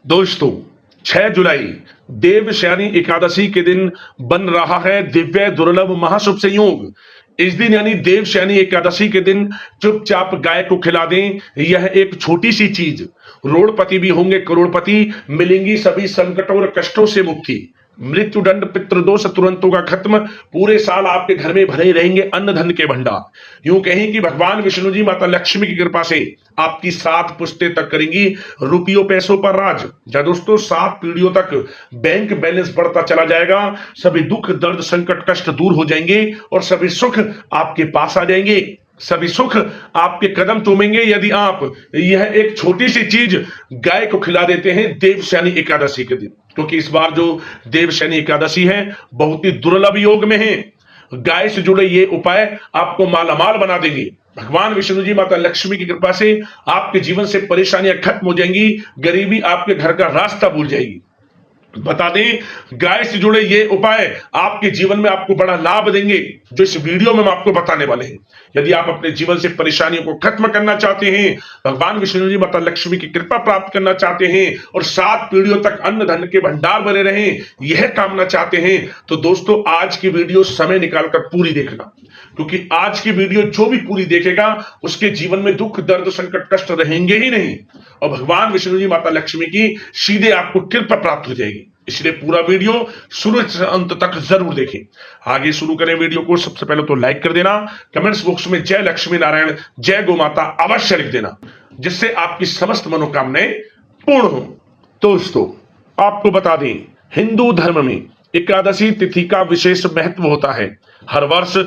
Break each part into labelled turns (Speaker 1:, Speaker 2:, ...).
Speaker 1: दोस्तों 6 जुलाई देवशयनी एकादशी के दिन बन रहा है दिव्य दुर्लभ महाशुभ संयोग। इस दिन यानी देवशयनी एकादशी के दिन चुपचाप गाय को खिला दें। यह एक छोटी सी चीज, रोड़पति भी होंगे करोड़पति, मिलेंगी सभी संकटों और कष्टों से मुक्ति, मृत्यु दंड पितृदोष तुरंतों का खत्म, पूरे साल आपके घर में भरे रहेंगे अन्न धन के भंडार। यूं कहें कि भगवान विष्णु जी माता लक्ष्मी की कृपा से आपकी 7 पुश्तें तक करेंगी रुपयों पैसों पर राज। या दोस्तों 7 पीढ़ियों तक बैंक बैलेंस बढ़ता चला जाएगा, सभी दुख दर्द संकट कष्ट दूर हो जाएंगे और सभी सुख आपके पास आ जाएंगे, सभी सुख आपके कदम चूमेंगे यदि आप यह एक छोटी सी चीज गाय को खिला देते हैं देवशयनी एकादशी के दिन। क्योंकि इस बार जो देवशयनी एकादशी है बहुत ही दुर्लभ योग में है। गाय से जुड़े ये उपाय आपको मालामाल बना देंगे। भगवान विष्णु जी माता लक्ष्मी की कृपा से आपके जीवन से परेशानियां खत्म हो जाएंगी, गरीबी आपके घर का रास्ता भूल जाएगी। बता दें, गाय से जुड़े ये उपाय आपके जीवन में आपको बड़ा लाभ देंगे, जो इस वीडियो में हम आपको बताने वाले हैं। यदि आप अपने जीवन से परेशानियों को खत्म करना चाहते हैं, भगवान विष्णु जी माता लक्ष्मी की कृपा प्राप्त करना चाहते हैं और 7 पीढ़ियों तक अन्न धन के भंडार भरे रहें, यह कामना चाहते हैं, तो दोस्तों आज की वीडियो समय निकालकर पूरी देखना। क्योंकि आज की वीडियो जो भी पूरी देखेगा उसके जीवन में दुख दर्द संकट कष्ट रहेंगे ही नहीं और भगवान विष्णु जी माता लक्ष्मी की सीधे आपको कृपा प्राप्त हो जाएगी। इसलिए पूरा वीडियो शुरू से अंत तक जरूर देखें। आगे शुरू करें वीडियो को, सबसे पहले तो लाइक कर देना, कमेंट्स बॉक्स में जय लक्ष्मी नारायण जय गो माता अवश्य लिख देना, जिससे आपकी समस्त मनोकामनाएं पूर्ण हो। दोस्तों आपको बता दें, हिंदू धर्म में एकादशी तिथि का विशेष महत्व होता है। हर वर्ष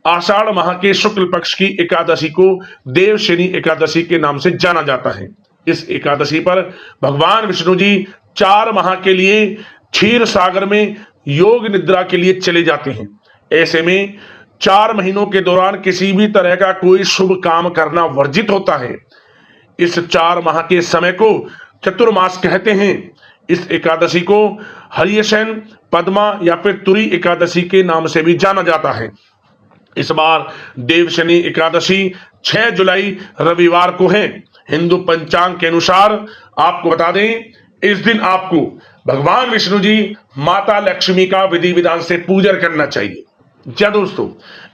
Speaker 1: आषाढ़ माह के शुक्ल पक्ष की एकादशी को देवशयनी एकादशी के नाम से जाना जाता है। इस एकादशी पर भगवान विष्णु जी 4 माह के लिए क्षीर सागर में योग निद्रा के लिए चले जाते हैं। ऐसे में 4 महीनों के दौरान किसी भी तरह का कोई शुभ काम करना वर्जित होता है। इस 4 माह के समय को चतुर्मास कहते हैं। इस एकादशी को हरियशयन, पद्मा या फिर तुरी एकादशी के नाम से भी जाना जाता है। इस बार देवशयनी एकादशी 6 जुलाई रविवार को है। हिंदू पंचांग के अनुसार आपको बता दें, इस दिन आपको भगवान विष्णु जी माता लक्ष्मी का विधि विधान से पूजन करना चाहिए। क्या दोस्तों,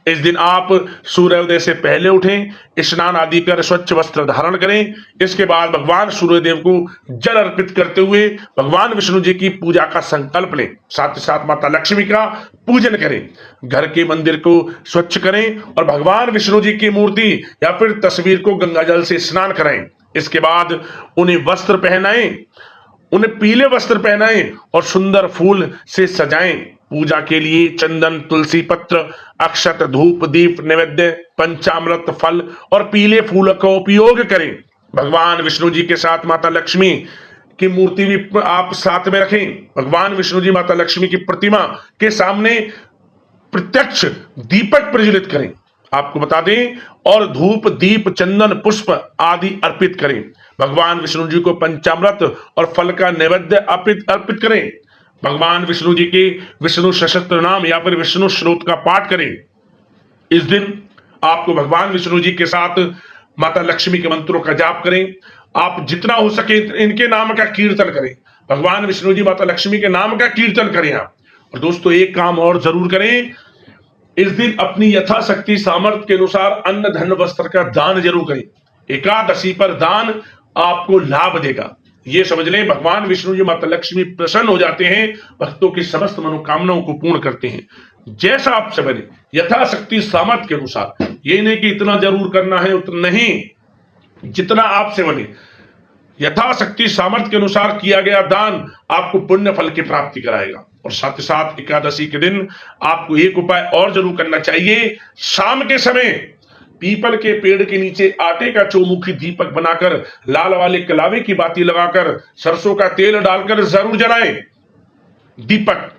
Speaker 1: इस दिन आप सूर्योदय से पहले उठें, स्नान आदि कर स्वच्छ वस्त्र धारण करें। इसके बाद भगवान सूर्यदेव को जल अर्पित करते हुए भगवान विष्णु जी की पूजा का संकल्प लें। साथ ही साथ माता लक्ष्मी का पूजन करें। घर के मंदिर को स्वच्छ करें और भगवान विष्णु जी की मूर्ति या फिर तस्वीर को गंगा जल से स्नान कराएं। इसके बाद उन्हें वस्त्र पहनाएं, उन्हें पीले वस्त्र पहनाएं और सुंदर फूल से सजाएं। पूजा के लिए चंदन, तुलसी पत्र, अक्षत, धूप, दीप, नैवेद्य, पंचामृत, फल और पीले फूल का उपयोग करें। भगवान विष्णु जी के साथ माता लक्ष्मी की मूर्ति भी आप साथ में रखें। भगवान विष्णु जी माता लक्ष्मी की प्रतिमा के सामने प्रत्यक्ष दीपक प्रज्वलित करें, आपको बता दें, और धूप, दीप, चंदन, पुष्प आदि अर्पित करें। भगवान विष्णु जी को पंचामृत और फल का नैवेद्य अर्पित करें। भगवान विष्णु जी के विष्णु सहस्त्र नाम या फिर विष्णु श्लोक का पाठ करें। इस दिन आपको भगवान विष्णु जी के साथ माता लक्ष्मी के मंत्रों का जाप करें। आप जितना हो सके इनके नाम का कीर्तन करें। भगवान विष्णु जी माता लक्ष्मी के नाम का कीर्तन करें आप। और दोस्तों एक काम और जरूर करें, इस दिन अपनी यथाशक्ति सामर्थ्य के अनुसार अन्न धन वस्त्र का दान जरूर करें। एकादशी पर दान आपको लाभ देगा, ये समझ लें। भगवान विष्णु जी माता लक्ष्मी प्रसन्न हो जाते हैं, भक्तों की समस्त मनोकामनाओं को पूर्ण करते हैं। जैसा आपसे बने यथाशक्ति सामर्थ्य के अनुसार, ये नहीं कि इतना जरूर करना है उतना नहीं, जितना आपसे बने यथाशक्ति सामर्थ्य के अनुसार किया गया दान आपको पुण्य फल की प्राप्ति कराएगा। और साथ ही साथ एकादशी के दिन आपको एक उपाय और जरूर करना चाहिए। शाम के समय पीपल के पेड़ के नीचे आटे का चौमुखी दीपक बनाकर लाल वाले कलावे की बाती लगाकर सरसों का तेल डालकर जरूर जलाएं दीपक।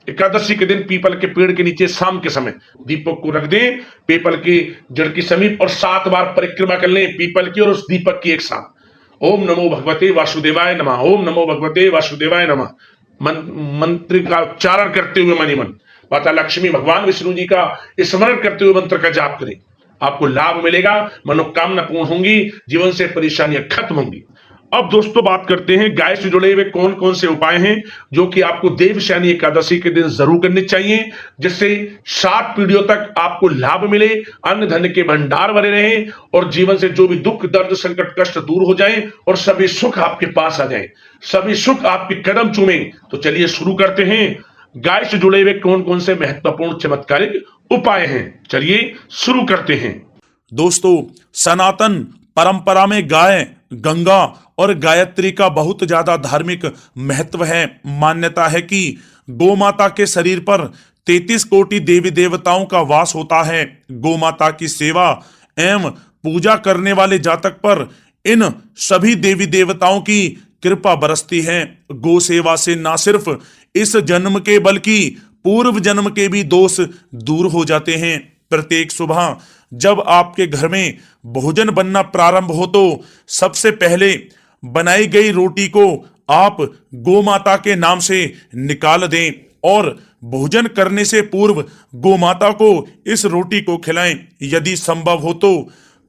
Speaker 1: एकादशी के दिन पीपल के पेड़ के नीचे शाम के समय दीपक को रख दें, पीपल की जड़ के समीप, और 7 बार परिक्रमा कर लें पीपल की और उस दीपक की एक साथ। ओम नमो भगवते वासुदेवाय नमः, ओम नमो भगवते वासुदेवाय नमः मंत्र का उच्चारण करते हुए मनी मन माता लक्ष्मी भगवान विष्णु जी का स्मरण करते हुए मंत्र का जाप करें। आपको लाभ मिलेगा, मनोकामना पूर्ण होंगी, जीवन से परेशानियां खत्म होंगी। अब दोस्तों बात करते हैं गाय से जुड़े हुए कौन कौन से उपाय हैं जो कि आपको देवशयनी एकादशी के दिन जरूर करने चाहिए, जिससे 7 पीढ़ियों तक आपको लाभ मिले, अन्न धन के भंडार भरे रहें और जीवन से जो भी दुख दर्द संकट कष्ट दूर हो जाएं और सभी सुख आपके पास आ जाएं, सभी सुख आपके कदम चूमे। तो चलिए शुरू करते हैं। गाय से जुड़े हुए कौन कौन से महत्वपूर्ण चमत्कारिक उपाय हैं, चलिए शुरू करते हैं।
Speaker 2: दोस्तों, सनातन परंपरा में गाय, गंगा और गायत्री का बहुत ज्यादा धार्मिक महत्व है। मान्यता है कि गौ माता के शरीर पर 33 कोटि देवी देवताओं का वास होता है। गौ माता की सेवा एवं पूजा करने वाले जातक पर इन सभी देवी देवताओं की कृपा बरसती है। गौ सेवा से न सिर्फ इस जन्म के बल्कि पूर्व जन्म के भी दोष दूर हो जाते हैं। प्रत्येक सुबह जब आपके घर में भोजन बनना प्रारंभ हो तो सबसे पहले बनाई गई रोटी को आप गौ माता के नाम से निकाल दें और भोजन करने से पूर्व गौ माता को इस रोटी को खिलाएं। यदि संभव हो तो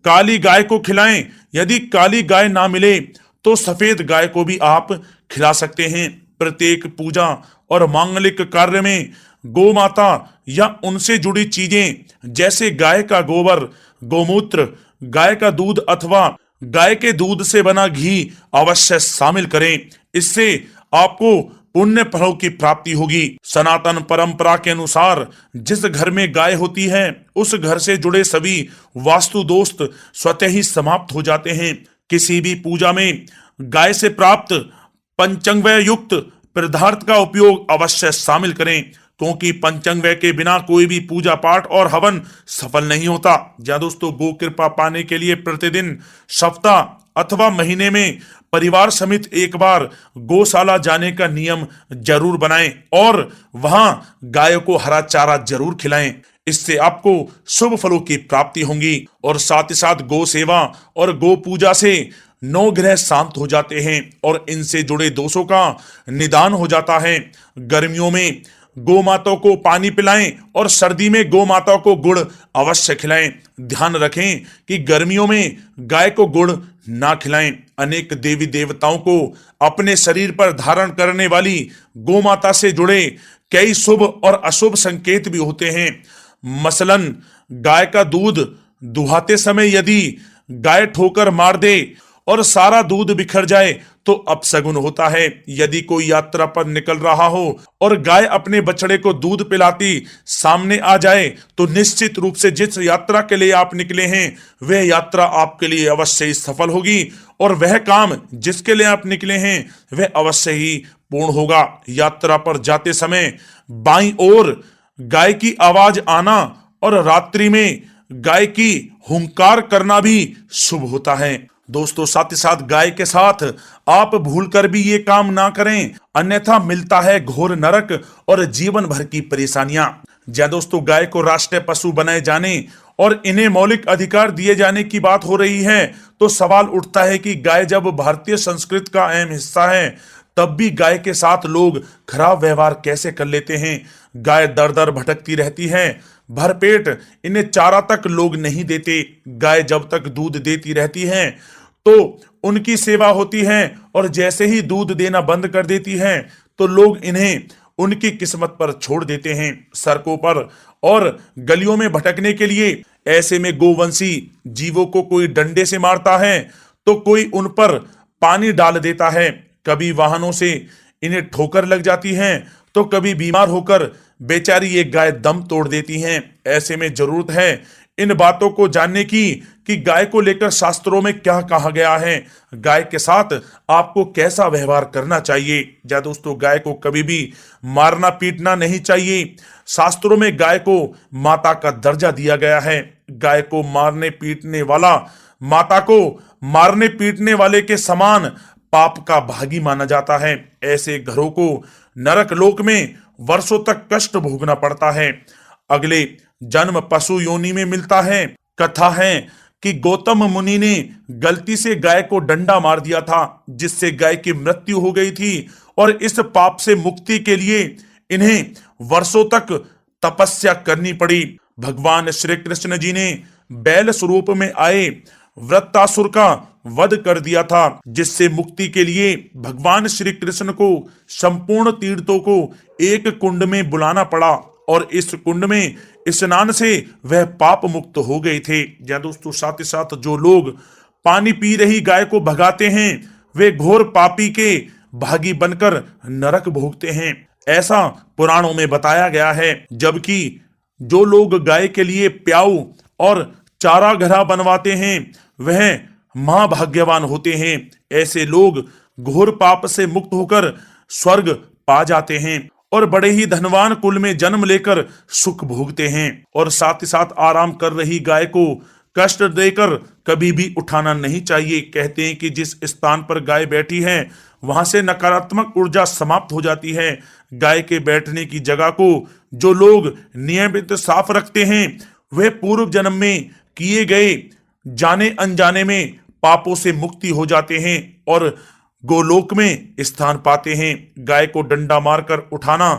Speaker 2: काली गाय को खिलाएं। यदि काली गाय ना मिले तो सफेद गाय को भी आप खिला सकते हैं। प्रत्येक पूजा और मांगलिक कार्य में गौ माता या उनसे जुड़ी चीजें जैसे गाय का गोबर, गोमूत्र, गाय का दूध अथवा गाय के दूध से बना घी अवश्य शामिल करें। इससे आपको पुण्य फलों की प्राप्ति होगी। सनातन परंपरा के अनुसार जिस घर में गाय होती है उस घर से जुड़े सभी वास्तु दोष स्वतः ही समाप्त हो जाते हैं। किसी भी पूजा में गाय से प्राप्त पंचंगव्य युक्त पदार्थ का उपयोग अवश्य शामिल करें, क्योंकि पंचंगव्य के बिना कोई भी पूजा पाठ और हवन सफल नहीं होता। या दोस्तों, गो कृपा पाने के लिए प्रतिदिन, सप्ताह अथवा महीने में परिवार समेत एक बार गौशाला जाने का नियम जरूर बनाएं और वहां गाय को हरा चारा जरूर खिलाएं। इससे आपको शुभ फलों की प्राप्ति होगी और साथ ही साथ गौ सेवा और गौ पूजा से 9 ग्रह शांत हो जाते हैं और इनसे जुड़े दोषों का निदान हो जाता है। गर्मियों में गौ माता को पानी पिलाएं और सर्दी में गौ माता को गुड़ अवश्य खिलाएं। ध्यान रखें कि गर्मियों में गाय को गुड़ ना खिलाएं। अनेक देवी देवताओं को अपने शरीर पर धारण करने वाली गौ माता से जुड़े कई शुभ और अशुभ संकेत भी होते हैं। मसलन, गाय का दूध दुहाते समय यदि गाय ठोकर मार दे और सारा दूध बिखर जाए तो अपशगुन होता है। यदि कोई यात्रा पर निकल रहा हो और गाय अपने बछड़े को दूध पिलाती सामने आ जाए तो निश्चित रूप से जिस यात्रा के लिए आप निकले हैं वह यात्रा आपके लिए अवश्य ही सफल होगी और वह काम जिसके लिए आप निकले हैं वह अवश्य ही पूर्ण होगा। यात्रा पर जाते समय बाईं ओर गाय की आवाज आना और रात्रि में गाय की हुंकार करना भी शुभ होता है। दोस्तों, साथ ही साथ गाय के साथ आप भूलकर भी ये काम ना करें, अन्यथा मिलता है घोर नरक और जीवन भर की परेशानियां। जय दोस्तों, गाय को राष्ट्रीय पशु बनाए जाने और इन्हें मौलिक अधिकार दिए जाने की बात हो रही है तो सवाल उठता है कि गाय जब भारतीय संस्कृति का अहम हिस्सा है तब भी गाय के साथ लोग खराब व्यवहार कैसे कर लेते हैं। गाय दर दर भटकती रहती है, भरपेट इन्हें चारा तक लोग नहीं देते। गाय जब तक दूध देती रहती है तो उनकी सेवा होती है और जैसे ही दूध देना बंद कर देती है तो लोग इन्हें उनकी किस्मत पर छोड़ देते हैं, सड़कों पर और गलियों में भटकने के लिए। ऐसे में गोवंशी जीवों को कोई डंडे से मारता है तो कोई उन पर पानी डाल देता है। कभी वाहनों से इन्हें ठोकर लग जाती है तो कभी बीमार होकर बेचारी ये गाय दम तोड़ देती हैं। ऐसे में जरूरत है इन बातों को जानने की कि गाय को लेकर शास्त्रों में क्या कहा गया है, गाय के साथ आपको कैसा व्यवहार करना चाहिए। या दोस्तों, गाय को कभी भी मारना पीटना नहीं चाहिए। शास्त्रों में गाय को माता का दर्जा दिया गया है। गाय को मारने पीटने वाला माता को मारने पीटने वाले के समान पाप का भागी माना जाता है। ऐसे घरों को नरक लोक में वर्षों तक कष्ट भोगना पड़ता है। अगले जन्म पशु योनि में मिलता है। कथा है कि गौतम मुनि ने गलती से गाय को डंडा मार दिया था जिससे गाय की मृत्यु हो गई थी और इस पाप से मुक्ति के लिए इन्हें वर्षों तक तपस्या करनी पड़ी। भगवान श्री कृष्ण जी ने बैल स्वरूप में आए वृत्तासुर का वध कर दिया था, जिससे मुक्ति के लिए भगवान श्री कृष्ण को संपूर्ण तीर्थों को एक कुंड में बुलाना पड़ा और इस कुंड में स्नान से वह पाप मुक्त हो गए थे। या दोस्तों, साथ ही साथ जो लोग पानी पी रही गाय को भगाते हैं वे घोर पापी के भागी बनकर नरक भोगते हैं, ऐसा पुराणों में बताया गया है। जबकि जो लोग गाय के लिए प्याऊ और चारा घरा बनवाते हैं वह महाभाग्यवान होते हैं। ऐसे लोग घोर पाप से मुक्त होकर स्वर्ग पा जाते हैं और बड़े ही धनवान कुल में जन्म लेकर सुख भोगते हैं। और साथ ही साथ आराम कर रही गाय को कष्ट देकर कभी भी उठाना नहीं चाहिए। कहते हैं कि जिस स्थान पर गाय बैठी है वहां से नकारात्मक ऊर्जा समाप्त हो जाती है। गाय के बैठने की जगह को जो लोग नियमित साफ रखते हैं वे पूर्व जन्म में किए गए जाने अनजाने में पापों से मुक्ति हो जाते हैं और गोलोक में स्थान पाते हैं। गाय को डंडा मारकर उठाना,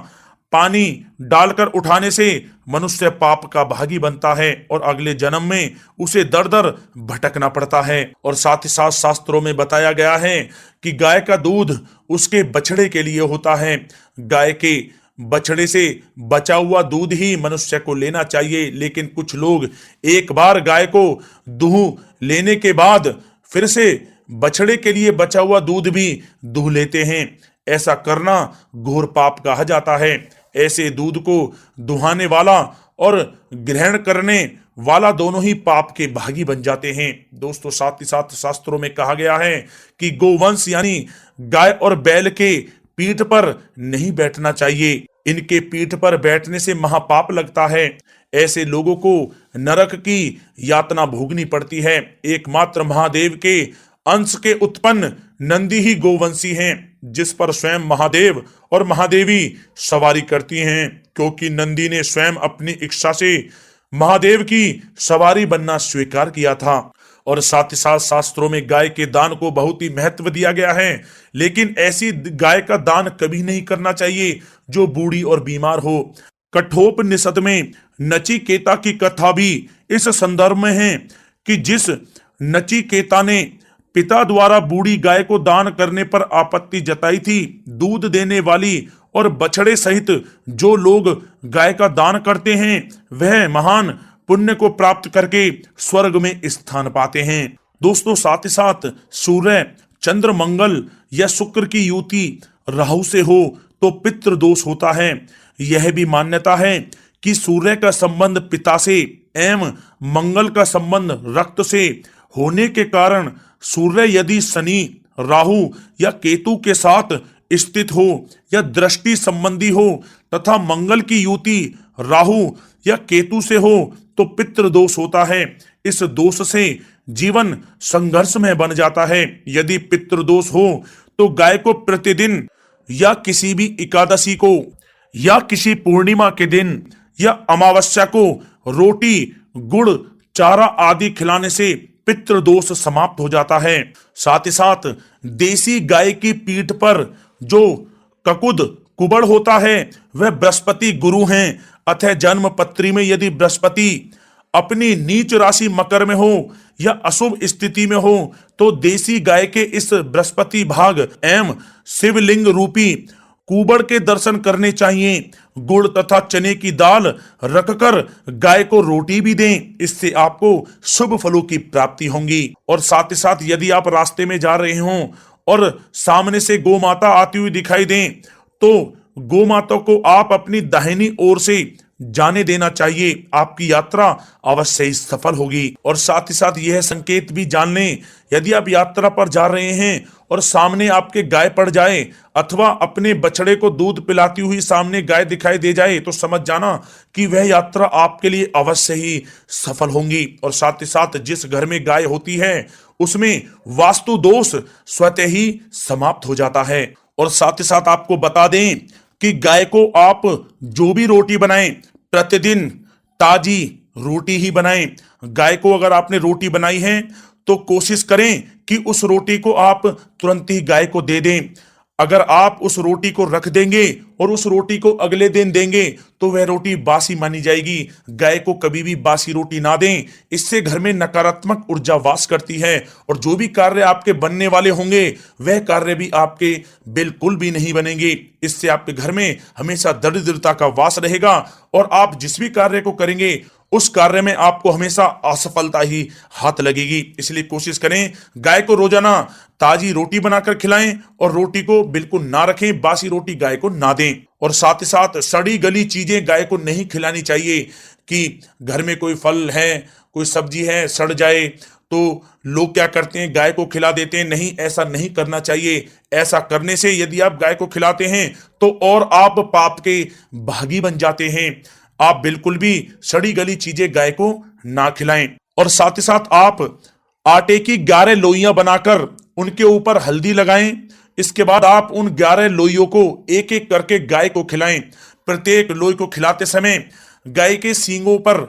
Speaker 2: पानी डालकर उठाने से मनुष्य पाप का भागी बनता है और अगले जन्म में उसे दर दर भटकना पड़ता है। और साथ ही साथ शास्त्रों में बताया गया है कि गाय का दूध उसके बछड़े के लिए होता है। गाय के बछड़े से बचा हुआ दूध ही मनुष्य को लेना चाहिए, लेकिन कुछ लोग एक बार गाय को दूह लेने के बाद फिर से बछड़े के लिए बचा हुआ दूध भी दूह लेते हैं। ऐसा करना घोर पाप कहा जाता है। ऐसे दूध को दुहाने वाला और ग्रहण करने वाला दोनों ही पाप के भागी बन जाते हैं। दोस्तों, साथ ही साथ शास्त्रों में कहा गया है कि गोवंश यानी गाय और बैल के पीठ पर नहीं बैठना चाहिए। इनके पीठ पर बैठने से महापाप लगता है। ऐसे लोगों को नरक की यातना भोगनी पड़ती है। एकमात्र महादेव के अंश के उत्पन्न नंदी ही गोवंशी हैं, जिस पर स्वयं महादेव और महादेवी सवारी करती हैं, क्योंकि नंदी ने स्वयं अपनी इच्छा से महादेव की सवारी बनना स्वीकार किया था। और साथ ही साथ शास्त्रों में गाय के दान को बहुत ही महत्व दिया गया है, लेकिन ऐसी गाय का दान कभी नहीं करना चाहिए जो बूढ़ी और बीमार हो। कठोपनिषद में नचिकेता की कथा भी इस संदर्भ में है कि जिस नचिकेता ने पिता द्वारा बूढ़ी गाय को दान करने पर आपत्ति जताई थी, दूध देने वाली और बछड़े सहित जो लोग गाय का दान करते हैं वह महान पुण्य को प्राप्त करके स्वर्ग में स्थान पाते हैं। दोस्तों, साथ ही साथ सूर्य, चंद्र, मंगल या शुक्र की युति राहु से हो तो पितृ दोष होता है। यह भी मान्यता है कि सूर्य का संबंध पिता से एवं मंगल का संबंध रक्त से होने के कारण सूर्य यदि शनि, राहु या केतु के साथ स्थित हो या दृष्टि संबंधी हो तथा मंगल की युति राहु या केतु से हो तो पितृ दोष होता है। इस दोष से जीवन संघर्ष में बन जाता है। यदि पितृ दोष हो तो गाय को प्रतिदिन या किसी भी एकादशी को या किसी पूर्णिमा के दिन या अमावस्या को रोटी, गुड़, चारा आदि खिलाने से पितृ दोष समाप्त हो जाता है। साथ ही साथ देसी गाय की पीठ पर जो ककुद कुबड़ होता है वह बृहस्पति गुरु हैं। अतः जन्म पत्री में यदि बृहस्पति अपनी नीच राशि मकर में हो या अशुभ स्थिति में हो तो देसी गाय के इस बृहस्पति भाग एवं शिवलिंग रूपी कुबड़ के दर्शन करने चाहिए। गुड़ तथा चने की दाल रखकर गाय को रोटी भी दें, इससे आपको शुभ फलों की प्राप्ति होगी। और साथ ही साथ यदि आप रास्ते में जा रहे हों और सामने से गौ माता आती हुई दिखाई दें तो गौ माता को आप अपनी दाहिनी ओर से जाने देना चाहिए। आपकी यात्रा अवश्य ही सफल होगी। और साथ ही साथ यह संकेत भी जान लें, यदि आप यात्रा पर जा रहे हैं और सामने आपके गाय पड़ जाए अथवा अपने बछड़े को दूध पिलाती हुई सामने गाय दिखाई दे जाए तो समझ जाना कि वह यात्रा आपके लिए अवश्य ही सफल होगी। और साथ ही साथ जिस घर में गाय होती है उसमें वास्तु दोष स्वतः ही समाप्त हो जाता है। और साथ ही साथ आपको बता दें कि गाय को आप जो भी रोटी बनाएं प्रतिदिन ताजी रोटी ही बनाएं। गाय को अगर आपने रोटी बनाई है तो कोशिश करें कि उस रोटी को आप तुरंत ही गाय को दे दें। अगर आप उस रोटी को रख देंगे और उस रोटी को अगले दिन देंगे तो वह रोटी बासी मानी जाएगी। गाय को कभी भी बासी रोटी ना दें, इससे घर में नकारात्मक ऊर्जा वास करती है और जो भी कार्य आपके बनने वाले होंगे वह कार्य भी आपके बिल्कुल भी नहीं बनेंगे। इससे आपके घर में हमेशा दरिद्रता का वास रहेगा और आप जिस भी कार्य को करेंगे उस कार्य में आपको हमेशा असफलता ही हाथ लगेगी। इसलिए कोशिश करें गाय को रोजाना ताजी रोटी बनाकर खिलाएं और रोटी को बिल्कुल ना रखें, बासी रोटी गाय को ना दें। और साथ ही साथ सड़ी गली चीजें गाय को नहीं खिलानी चाहिए कि घर में कोई फल है, कोई सब्जी है, सड़ जाए तो लोग क्या करते हैं, गाय को खिला देते हैं। नहीं, ऐसा नहीं करना चाहिए। ऐसा करने से यदि आप गाय को खिलाते हैं तो और आप पाप के भागी बन जाते हैं। आप बिल्कुल भी सड़ी गली चीजें गाय को ना खिलाएं। और साथ ही साथ आप आटे की 11 लोइयां बनाकर उनके ऊपर हल्दी लगाएं। इसके बाद आप उन 11 लोइयों को एक एक करके गाय को खिलाएं। प्रत्येक लोई को खिलाते समय गाय के सींगों पर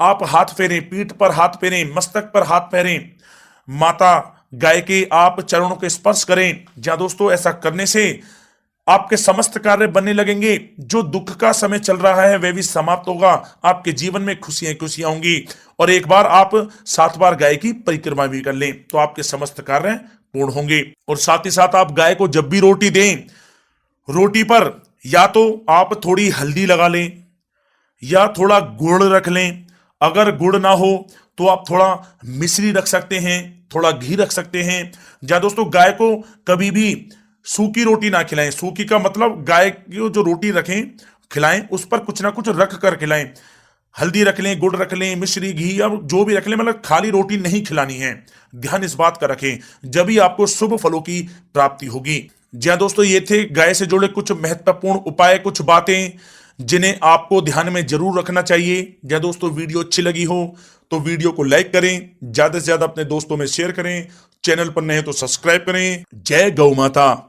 Speaker 2: आप हाथ फेरें, पीठ पर हाथ फेरें, मस्तक पर हाथ फेरें, माता गाय के आप चरणों के स्पर्श करें। जहां दोस्तों ऐसा करने से आपके समस्त कार्य बनने लगेंगे। जो दुख का समय चल रहा है वह भी समाप्त होगा। आपके जीवन में खुशियां खुशियां होंगी। और एक बार आप 7 बार गाय की परिक्रमा भी कर लें तो आपके समस्त कार्य पूर्ण होंगे। और साथ ही साथ आप गाय को जब भी रोटी दें, रोटी पर या तो आप थोड़ी हल्दी लगा लें या थोड़ा गुड़ रख लें। अगर गुड़ ना हो तो आप थोड़ा मिश्री रख सकते हैं, थोड़ा घी रख सकते हैं। जहां दोस्तों गाय को कभी भी सूखी रोटी ना खिलाएं। सूखी का मतलब गाय की जो रोटी रखें खिलाएं उस पर कुछ ना कुछ रख कर खिलाएं। हल्दी रख लें, गुड़ रख लें, मिश्री, घी या जो भी रख लें, मतलब खाली रोटी नहीं खिलानी है। ध्यान इस बात का रखें, जब ही आपको शुभ फलों की प्राप्ति होगी। जी हाँ दोस्तों, ये थे गाय से जुड़े कुछ महत्वपूर्ण उपाय, कुछ बातें जिन्हें आपको ध्यान में जरूर रखना चाहिए। या दोस्तों वीडियो अच्छी लगी हो तो वीडियो को लाइक करें, ज्यादा से ज्यादा अपने दोस्तों में शेयर करें, चैनल पर नए तो सब्सक्राइब करें। जय गौ माता।